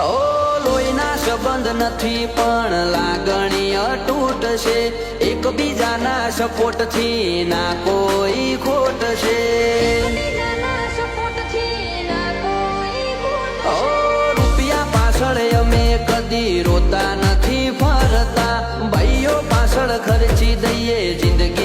ઓ લોહીના સંબંધ નથી પણ લાગણી અતૂટ છે, એકબીજાના સપોર્ટથી ના કોઈ ખોટ છે. ઓ રૂપિયા પાછળ અમે કદી રોતા નથી ફરતા, ભાઈઓ પાછળ ખર્ચી દઈએ જિંદગી